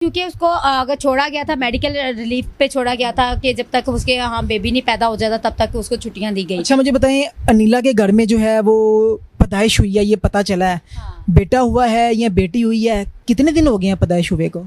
क्योंकि उसको अगर छोड़ा गया था मेडिकल रिलीफ पे छोड़ा गया था कि जब तक उसके बेबी नहीं पैदा हो जाता तब तक उसको छुट्टियां दी गई। अच्छा मुझे बताएं, अनिला के घर में जो है वो पैदाइश हुई है, ये पता चला है। हाँ। बेटा हुआ है या बेटी हुई है? कितने दिन हो गए हैं पैदाइश हुए को?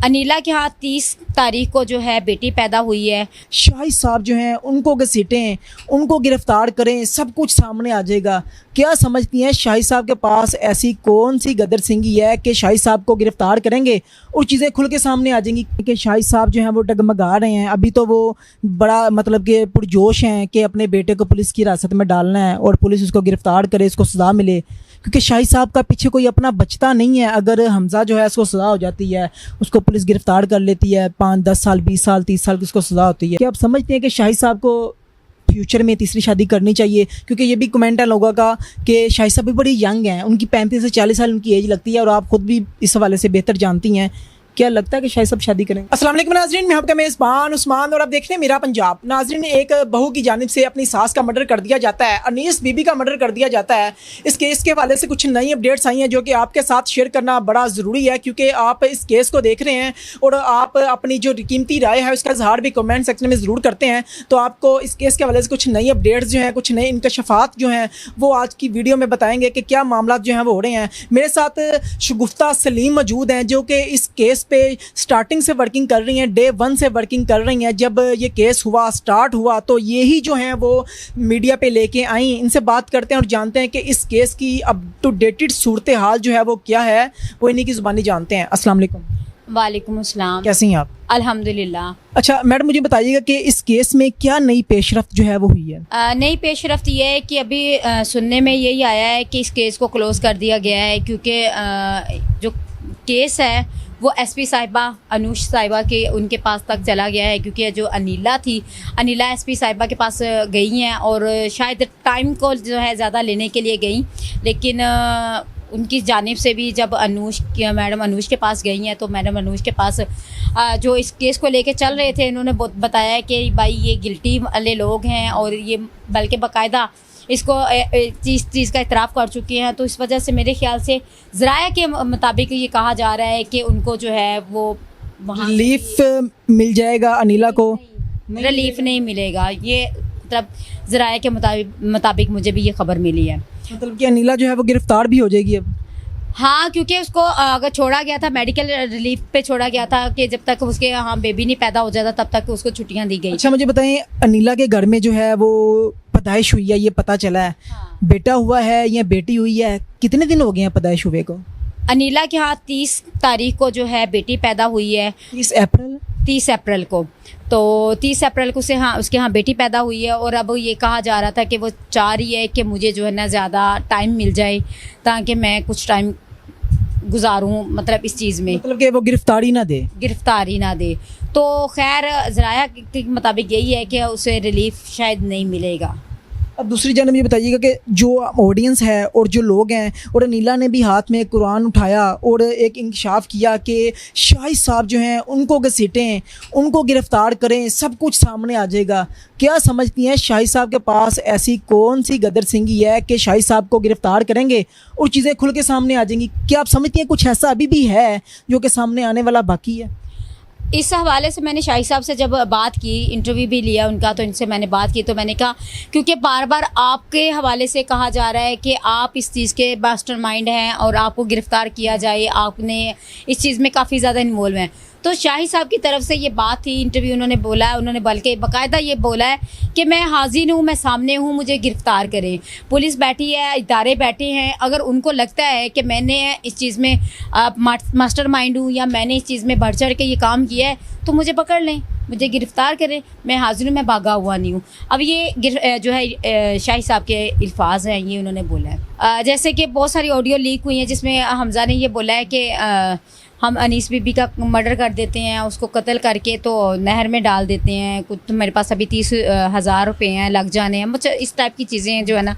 अनिला के यहाँ 30 तारीख को जो है बेटी पैदा हुई है। शाहिद साहब जो हैं उनको घसीटें, उनको गिरफ्तार करें, सब कुछ सामने आ जाएगा। क्या समझती हैं शाहिद साहब के पास ऐसी कौन सी गदर सिंगी है कि शाहिद साहब को गिरफ्तार करेंगे और चीज़ें खुल के सामने आ जाएंगी कि शाहिद साहब जो हैं वो डगमगा रहे हैं। अभी तो वो बड़ा मतलब कि पुरजोश हैं कि अपने बेटे को पुलिस की हिरासत में डालना है और पुलिस उसको गिरफ्तार करे, इसको सज़ा मिले, क्योंकि शाहिद साहब का पीछे कोई अपना बचता नहीं है। अगर हमज़ा जो है उसको सज़ा हो जाती है, उसको पुलिस गिरफ्तार कर लेती है, 5-10 साल 20 साल 30 साल की उसको सज़ा होती है। क्या आप समझते हैं कि शाहिद साहब को फ्यूचर में तीसरी शादी करनी चाहिए? क्योंकि ये भी कमेंट है लोगों का कि शाहिद साहब भी बड़ी यंग हैं, उनकी 35 से 40 साल उनकी एज लगती है और आप खुद भी इस हवाले से बेहतर जानती हैं। क्या लगता है कि शाहिद साहब शादी करें? अस्सलाम वालेकुम नाज़रीन, मैं आपका मेज़बान उस्मान और आप देख रहे हैं मेरा पंजाब। नाज़रीन, एक बहू की जानिब से अपनी सास का मर्डर कर दिया जाता है, अनीस बीबी का मर्डर कर दिया जाता है। इस केस के हवाले से कुछ नई अपडेट्स आई हैं जो कि आपके साथ शेयर करना बड़ा ज़रूरी है, क्योंकि आप इस केस को देख रहे हैं और आप अपनी जो कीमती राय है उसका इज़हार भी कमेंट सेक्शन में ज़रूर करते हैं। तो आपको इस केस के हवाले से कुछ नई अपडेट्स जो हैं, कुछ नए इंकशाफात जो हैं वो आज की वीडियो में बताएंगे कि क्या मामला जो हैं वो हो रहे हैं। मेरे साथ शगुफ्ता सलीम मौजूद हैं जो कि इस केस पे स्टार्टिंग से वर्किंग कर रही हैं, डे 1 से वर्किंग कर रही हैं। जब ये केस हुआ, स्टार्ट हुआ, तो यही जो हैं वो मीडिया पे लेके आई। इनसे बात करते हैं और जानते हैं कि इस केस की अप टू डेटेड सूरत हाल जो है वो क्या है, वो इन्हीं की ज़ुबानी जानते हैं। अस्सलाम वालेकुम। वालेकुम अस्सलाम। कैसी हैं आप? अल्हम्दुलिल्लाह। अच्छा मैडम, मुझे बताइएगा कि इस केस में क्या नई पेशरफ्त जो है वो हुई है? नई पेशरफ्त ये है कि अभी सुनने में यही आया है कि इस केस को क्लोज़ कर दिया गया है, क्योंकि जो केस है वो एसपी साहिबा अनूश साहिबा के उनके पास तक चला गया है। क्योंकि जो अनिला थी, अनिला एसपी साहिबा के पास गई हैं और शायद टाइम को जो है ज़्यादा लेने के लिए गई, लेकिन उनकी जानिब से भी जब मैडम अनूश के पास गई हैं तो मैडम अनूश के पास जो इस केस को लेके चल रहे थे, इन्होंने बताया कि भाई ये गिल्टी वाले लोग हैं और ये बल्कि बाकायदा इसको चीज़ का इतराफ़ कर चुके हैं। तो इस वजह से मेरे ख्याल से ज़राया के मुताबिक ये कहा जा रहा है कि उनको जो है वो रिलीफ मिल जाएगा अनिला को? रिलीफ नहीं मिलेगा, ये मतलब ज़राया के मुताबिक मुझे भी ये खबर मिली है। मतलब कि अनिला जो है वो गिरफ्तार भी हो जाएगी अब? हाँ, क्योंकि उसको अगर छोड़ा गया था मेडिकल रिलीफ पे छोड़ा गया था कि जब तक उसके बेबी नहीं पैदा हो जाता तब तक उसको छुट्टियां दी गई। अच्छा मुझे बताएं, अनिला के घर में जो है वो पैदाइश हुई है, ये पता चला है। हाँ। बेटा हुआ है या बेटी हुई है? कितने दिन हो गए हैं पैदाइश हुए को? अनिला के यहाँ 30 तारीख को जो है बेटी पैदा हुई है। 30 अप्रैल को। तो 30 अप्रैल को उसके यहाँ बेटी पैदा हुई है और अब ये कहा जा रहा था कि वो चाह रही है कि मुझे जो है ना ज़्यादा टाइम मिल जाए ताकि मैं कुछ टाइम गुजारूं, मतलब इस चीज़ में, मतलब कि वो गिरफ्तारी ना दे। तो खैर ज़राया के मुताबिक यही है कि उसे रिलीफ शायद नहीं मिलेगा। अब दूसरी जानब ये बताइएगा कि जो ऑडियंस है और जो लोग हैं, और अनिला ने भी हाथ में कुरान उठाया और एक इंकशाफ किया कि शाहिद साहब जो हैं उनको घसीटें, उनको गिरफ्तार करें, सब कुछ सामने आ जाएगा। क्या समझती हैं शाहिद साहब के पास ऐसी कौन सी गदर सिंगी है कि शाहिद साहब को गिरफ्तार करेंगे और चीज़ें खुल के सामने आ जाएंगी? क्या आप समझती हैं कुछ ऐसा अभी भी है जो कि सामने आने वाला बाकी है? इस हवाले से मैंने शाहिद साहब से जब बात की, इंटरव्यू भी लिया उनका, तो इनसे मैंने बात की तो मैंने कहा, क्योंकि बार बार आपके हवाले से कहा जा रहा है कि आप इस चीज़ के मास्टरमाइंड हैं और आपको गिरफ़्तार किया जाए, आपने इस चीज़ में काफ़ी ज़्यादा इन्वॉल्व हैं। तो शाहिद साहब की तरफ से ये बात थी, इंटरव्यू उन्होंने बोला है, उन्होंने बल्कि बाकायदा ये बोला है कि मैं हाजिर हूँ, मैं सामने हूँ, मुझे गिरफ़्तार करें। पुलिस बैठी है, इदारे बैठे हैं, अगर उनको लगता है कि मैंने इस चीज़ में मास्टरमाइंड हूँ या मैंने इस चीज़ में बढ़ चढ़ के ये काम किया है तो मुझे पकड़ लें, मुझे गिरफ़्तार करें, मैं हाजिर हूँ, मैं भागा हुआ नहीं हूँ। अब ये जो है शाहिद साहब के अल्फाज हैं, ये उन्होंने बोला है। जैसे कि बहुत सारी ऑडियो लीक हुई हैं जिसमें हमज़ा ने ये बोला है कि हम अनीस बीबी का मर्डर कर देते हैं, उसको कत्ल करके तो नहर में डाल देते हैं, कुछ तो मेरे पास अभी 30,000 रुपये हैं, लग जाने हैं, मतलब इस टाइप की चीज़ें जो है ना।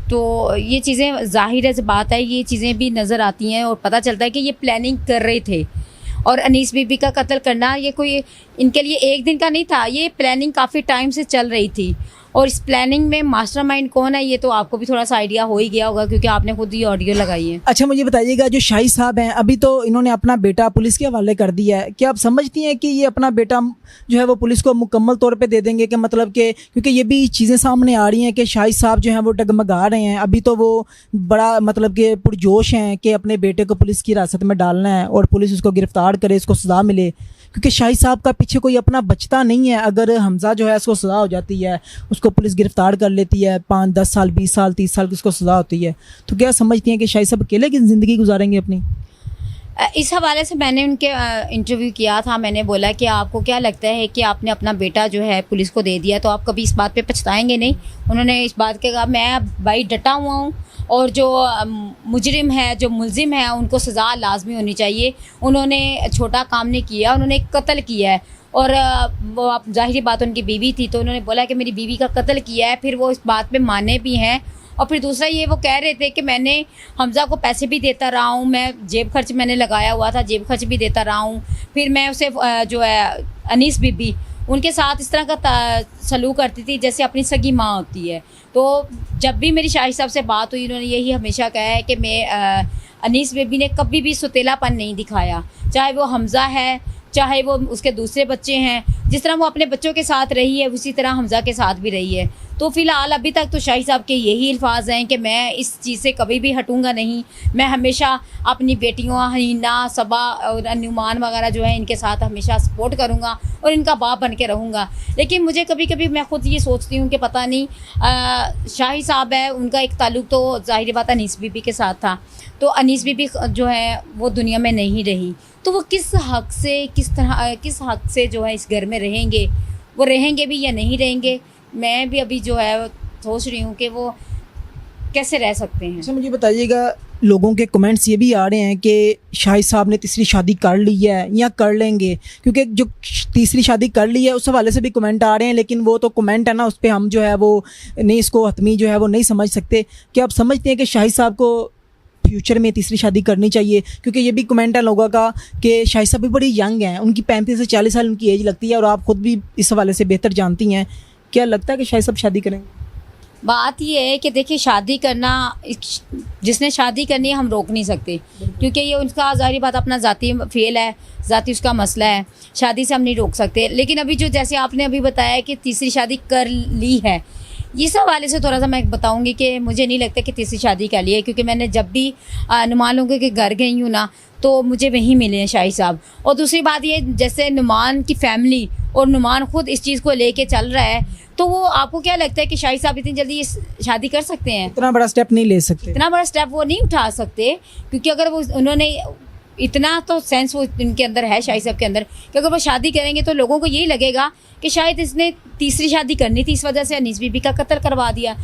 तो ये चीज़ें ज़ाहिर है बात है, ये चीज़ें भी नज़र आती हैं और पता चलता है कि ये प्लानिंग कर रहे थे। और अनीस बीबी का कत्ल करना ये कोई इनके लिए एक दिन का नहीं था, ये प्लानिंग काफ़ी टाइम से चल रही थी और इस प्लानिंग में मास्टरमाइंड कौन है ये तो आपको भी थोड़ा सा आइडिया हो ही गया होगा, क्योंकि आपने खुद ये ऑडियो लगाई है। अच्छा, मुझे बताइएगा, जो शाहिद साहब हैं अभी तो इन्होंने अपना बेटा पुलिस के हवाले कर दिया है, क्या आप समझती हैं कि ये अपना बेटा जो है वो पुलिस को मुकम्मल तौर पे दे देंगे? कि मतलब कि क्योंकि ये भी चीज़ें सामने आ रही हैं कि शाहिद साहब जो हैं वो डगमगा रहे हैं, अभी तो वो बड़ा मतलब कि पुरजोश हैं कि अपने बेटे को पुलिस की हिरासत में डालना है और पुलिस उसको गिरफ्तार करे, इसको सज़ा मिले, क्योंकि शाहिद साहब का पीछे कोई अपना बचता नहीं है। अगर हमज़ा जो है उसको सज़ा हो जाती है, उसको पुलिस गिरफ्तार कर लेती है, 5-10 साल 20 साल 30 साल की उसको सज़ा होती है, तो क्या समझती हैं कि शाहिद साहब अकेले की ज़िंदगी गुजारेंगे अपनी? इस हवाले से मैंने उनके इंटरव्यू किया था। मैंने बोला कि आपको क्या लगता है कि आपने अपना बेटा जो है पुलिस को दे दिया तो आप कभी इस बात पे पछताएंगे नहीं? उन्होंने इस बात के कहा मैं भाई डटा हुआ हूँ और जो मुजरिम है, जो मुलजिम है, उनको सज़ा लाजमी होनी चाहिए। उन्होंने छोटा काम नहीं किया, उन्होंने एक कत्ल किया है और वो आप ज़ाहिर बात उनकी बीवी थी तो उन्होंने बोला कि मेरी बीवी का कत्ल किया है, फिर वो इस बात पे माने भी हैं। और फिर दूसरा ये वो कह रहे थे कि मैंने हमज़ा को पैसे भी देता रहा हूँ, मैं जेब खर्च मैंने लगाया हुआ था, जेब खर्च भी देता रहा हूँ। फिर मैं उसे जो है अनीस बीबी उनके साथ इस तरह का सलूक करती थी जैसे अपनी सगी माँ होती है। तो जब भी मेरी शाहिद साहब से बात हुई उन्होंने यही हमेशा कहा है कि मैं अनीस बेबी ने कभी भी सुतेलापन नहीं दिखाया, चाहे वो हमज़ा है चाहे वो उसके दूसरे बच्चे हैं। जिस तरह वो अपने बच्चों के साथ रही है उसी तरह हमज़ा के साथ भी रही है। तो फ़िलहाल अभी तक तो शाहिद साहब के यही अल्फाज हैं कि मैं इस चीज़ से कभी भी हटूंगा नहीं, मैं हमेशा अपनी बेटियों हिना, सबा और नुमान वगैरह जो है इनके साथ हमेशा सपोर्ट करूंगा और इनका बाप बन के रहूँगा। लेकिन मुझे कभी कभी मैं खुद ये सोचती हूँ कि पता नहीं शाहिद साहब है उनका एक ताल्लुक़ तो ज़ाहिर बात अनीस बीबी के साथ था, तो अनीस बीबी जो है वो दुनिया में नहीं रही, तो वो किस हक़ से किस हक़ से जो है इस घर में रहेंगे, वो रहेंगे भी या नहीं रहेंगे? मैं भी अभी जो है सोच रही हूँ कि वो कैसे रह सकते हैं। अच्छा, मुझे बताइएगा, लोगों के कमेंट्स ये भी आ रहे हैं कि शाहिद साहब ने तीसरी शादी कर ली है या कर लेंगे, क्योंकि जो तीसरी शादी कर ली है उस हवाले से भी कमेंट आ रहे हैं, लेकिन वो तो कमेंट है ना, उस पर हम जो है वो नहीं, इसको हतमी जो है वो नहीं समझ सकते। क्या आप समझते हैं कि शाहिद साहब को फ्यूचर में तीसरी शादी करनी चाहिए? क्योंकि ये भी कमेंट है लोगों का कि शाहिद साहब भी बड़ी यंग हैं, उनकी 35 से 40 साल उनकी एज लगती है और आप खुद भी इस हवाले से बेहतर जानती हैं। क्या लगता है कि शाहिद साहब शादी करेंगे? बात ये है कि देखिए, शादी करना, जिसने शादी करनी है हम रोक नहीं सकते, क्योंकि ये उनका ज़ाहिर बात अपना ज़ाती फेल है, ज़ाती उसका मसला है, शादी से हम नहीं रोक सकते। लेकिन अभी जो जैसे आपने अभी बताया कि तीसरी शादी कर ली है, इस हवाले से थोड़ा सा मैं बताऊंगी कि मुझे नहीं लगता कि तीसरी शादी कर ली है, क्योंकि मैंने जब भी नुमान लोगों के घर गई हूँ ना तो मुझे वहीं मिले हैं शाहिद साहब। और दूसरी बात ये, जैसे नुमान की फैमिली और नुमान खुद इस चीज़ को लेके चल रहा है, तो वो आपको क्या लगता है कि शाहिद साहब इतनी जल्दी शादी कर सकते हैं? इतना बड़ा स्टेप नहीं ले सकते, इतना बड़ा स्टेप वो नहीं उठा सकते, क्योंकि अगर वो उन्होंने इतना तो सेंस वो इनके अंदर है, शाहिद साहब के अंदर, कि अगर वो शादी करेंगे तो लोगों को यही लगेगा कि शायद इसने तीसरी शादी करनी थी, इस वजह से अनीस बीबी का कत्ल करवा दिया।